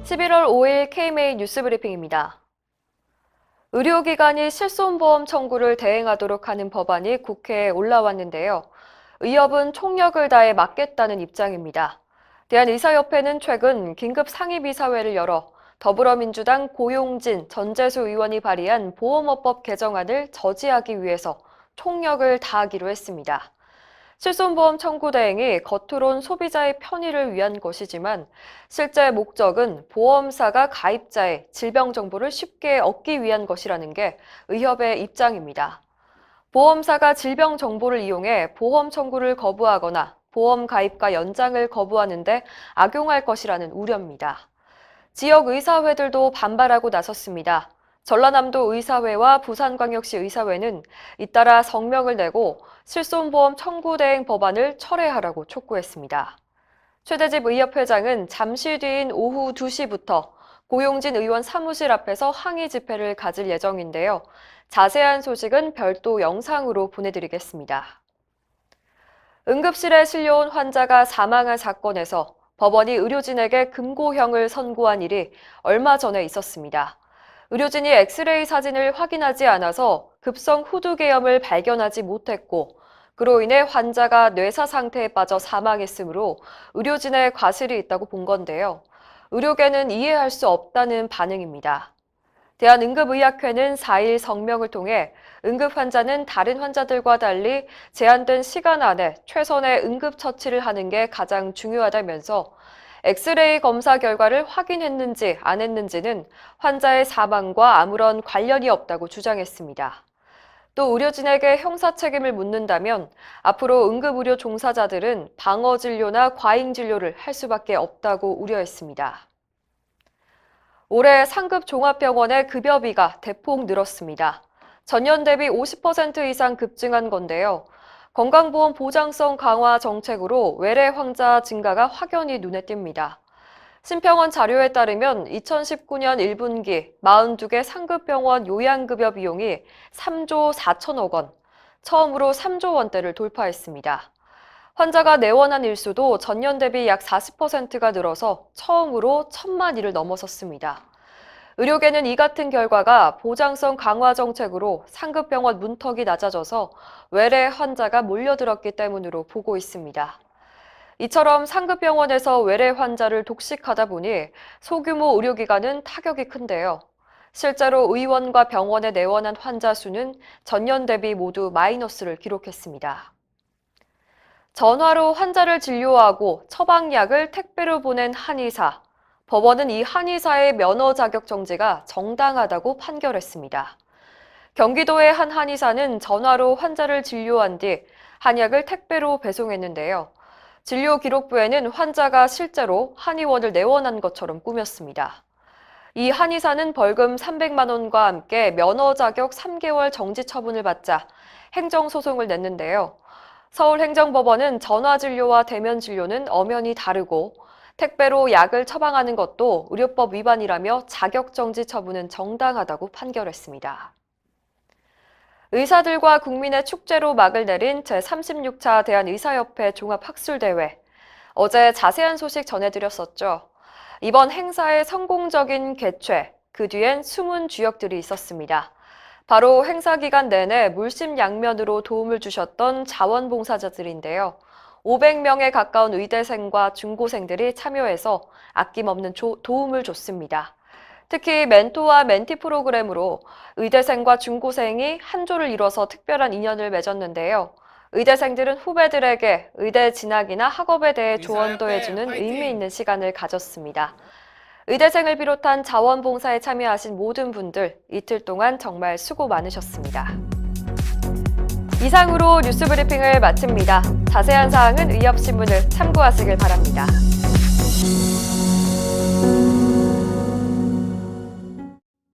11월 5일 KMA 뉴스브리핑입니다. 의료기관이 실손보험 청구를 대행하도록 하는 법안이 국회에 올라왔는데요. 의협은 총력을 다해 막겠다는 입장입니다. 대한의사협회는 최근 긴급 상임이사회를 열어 더불어민주당 고용진, 전재수 의원이 발의한 보험업법 개정안을 저지하기 위해서 총력을 다하기로 했습니다. 실손보험 청구 대행이 겉으론 소비자의 편의를 위한 것이지만 실제 목적은 보험사가 가입자의 질병 정보를 쉽게 얻기 위한 것이라는 게 의협의 입장입니다. 보험사가 질병 정보를 이용해 보험 청구를 거부하거나 보험 가입과 연장을 거부하는 데 악용할 것이라는 우려입니다. 지역 의사회들도 반발하고 나섰습니다. 전라남도 의사회와 부산광역시 의사회는 잇따라 성명을 내고 실손보험 청구 대행 법안을 철회하라고 촉구했습니다. 최대집 의협 회장은 잠시 뒤인 오후 2시부터 고용진 의원 사무실 앞에서 항의 집회를 가질 예정인데요. 자세한 소식은 별도 영상으로 보내드리겠습니다. 응급실에 실려온 환자가 사망한 사건에서 법원이 의료진에게 금고형을 선고한 일이 얼마 전에 있었습니다. 의료진이 엑스레이 사진을 확인하지 않아서 급성 후두개염을 발견하지 못했고 그로 인해 환자가 뇌사 상태에 빠져 사망했으므로 의료진의 과실이 있다고 본 건데요. 의료계는 이해할 수 없다는 반응입니다. 대한응급의학회는 4일 성명을 통해 응급 환자는 다른 환자들과 달리 제한된 시간 안에 최선의 응급처치를 하는 게 가장 중요하다면서 엑스레이 검사 결과를 확인했는지 안 했는지는 환자의 사망과 아무런 관련이 없다고 주장했습니다. 또 의료진에게 형사 책임을 묻는다면 앞으로 응급의료 종사자들은 방어 진료나 과잉 진료를 할 수밖에 없다고 우려했습니다. 올해 상급 종합병원의 급여비가 대폭 늘었습니다. 전년 대비 50% 이상 급증한 건데요. 건강보험 보장성 강화 정책으로 외래 환자 증가가 확연히 눈에 띕니다. 신평원 자료에 따르면 2019년 1분기 42개 상급병원 요양급여 비용이 3조 4천억 원, 처음으로 3조 원대를 돌파했습니다. 환자가 내원한 일수도 전년 대비 약 40%가 늘어서 처음으로 1,000만 일을 넘어섰습니다. 의료계는 이 같은 결과가 보장성 강화 정책으로 상급병원 문턱이 낮아져서 외래 환자가 몰려들었기 때문으로 보고 있습니다. 이처럼 상급병원에서 외래 환자를 독식하다 보니 소규모 의료기관은 타격이 큰데요. 실제로 의원과 병원에 내원한 환자 수는 전년 대비 모두 마이너스를 기록했습니다. 전화로 환자를 진료하고 처방약을 택배로 보낸 한의사. 법원은 이 한의사의 면허 자격 정지가 정당하다고 판결했습니다. 경기도의 한 한의사는 전화로 환자를 진료한 뒤 한약을 택배로 배송했는데요. 진료 기록부에는 환자가 실제로 한의원을 내원한 것처럼 꾸몄습니다. 이 한의사는 벌금 300만 원과 함께 면허 자격 3개월 정지 처분을 받자 행정소송을 냈는데요. 서울행정법원은 전화진료와 대면진료는 엄연히 다르고 택배로 약을 처방하는 것도 의료법 위반이라며 자격정지 처분은 정당하다고 판결했습니다. 의사들과 국민의 축제로 막을 내린 제36차 대한의사협회 종합학술대회. 어제 자세한 소식 전해드렸었죠. 이번 행사의 성공적인 개최, 그 뒤엔 숨은 주역들이 있었습니다. 바로 행사 기간 내내 물심양면으로 도움을 주셨던 자원봉사자들인데요. 500명에 가까운 의대생과 중고생들이 참여해서 아낌없는 도움을 줬습니다. 특히 멘토와 멘티 프로그램으로 의대생과 중고생이 한 조를 이뤄서 특별한 인연을 맺었는데요. 의대생들은 후배들에게 의대 진학이나 학업에 대해 조언도 해주는 의미 있는 시간을 가졌습니다. 의대생을 비롯한 자원봉사에 참여하신 모든 분들 이틀 동안 정말 수고 많으셨습니다. 이상으로 뉴스브리핑을 마칩니다. 자세한 사항은 의협신문을 참고하시길 바랍니다.